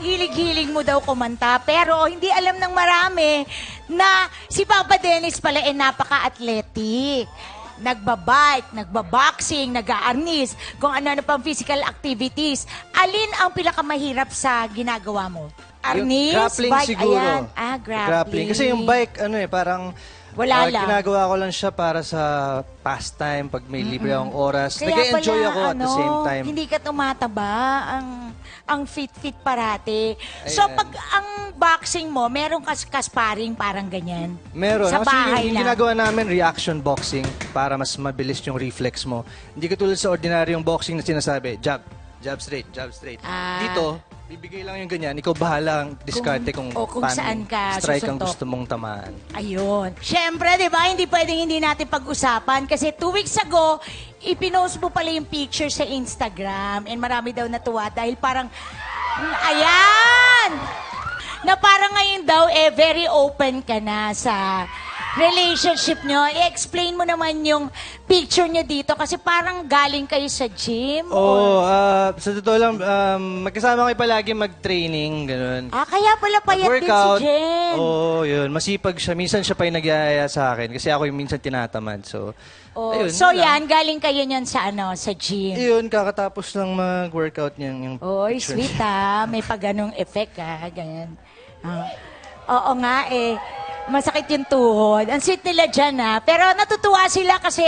hilig-hilig mo daw kumanta, pero hindi alam ng marami na si Papa Dennis pala ay napaka-athletic. Nagbabike, nagbaboxing, nag-aarnis, kung ano-ano pang physical activities. Alin ang pinakamahirap sa ginagawa mo? Arnis? Grappling bike, siguro. ayan. Grappling. Kasi yung bike, parang Wala lang. ginagawa ko lang siya para sa pastime, pag may libre akong oras. Kaya Nag-enjoy pala, ako at the same time. Hindi ka tumataba, ang fit-fit parati. So, Ayan. pag ang boxing mo, meron kasparing parang ganyan? Meron. Sa Actually, bahay yung lang? ginagawa namin, reaction boxing, para mas mabilis yung reflex mo. Hindi katulad sa ordinaryong boxing na sinasabi, jab, jab straight, jab straight. Ah. Dito, bibigay lang yung ganyan. Ikaw bahala ang diskarte kung kung saan ka strike ang susuntok. gusto mong tamaan. Ayun. Siyempre, di ba, hindi pwedeng hindi natin pag-usapan kasi 2 weeks ago, ipinost mo pala yung picture sa Instagram and marami daw natuwa dahil parang, ayan! Na parang ngayon daw, very open ka na sa relationship nyo. I-explain mo naman yung picture nyo dito kasi parang galing kayo sa gym. Oo, sa totoo lang, magkasama kayo palagi mag-training, gano'n. Kaya pala payat din si Jen. Oo, yun. Masipag siya. Minsan siya pa yung nagyayaya sa akin kasi ako yung minsan tinatamad. So, ayun, So yun lang. yan, galing kayo niyan sa sa gym. Yun, kakatapos lang mag-workout niyan. Yung Oy, picture sweet niya. May pagganong effect ganyan. Oo nga masakit yung tuhod. Ang sweet nila dyan Pero natutuwa sila kasi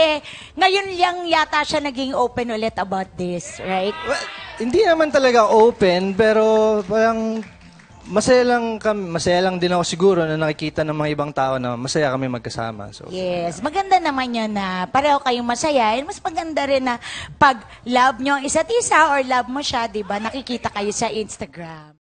ngayon lang yata siya naging open ulit about this, right? Well, hindi naman talaga open, pero parang masaya lang din ako siguro na nakikita ng mga ibang tao na masaya kami magkasama. So, Yes, maganda naman yun na pareho kayong masaya. And mas maganda rin na pag love nyo ang isa't isa or love mo siya, di ba? Nakikita kayo sa Instagram.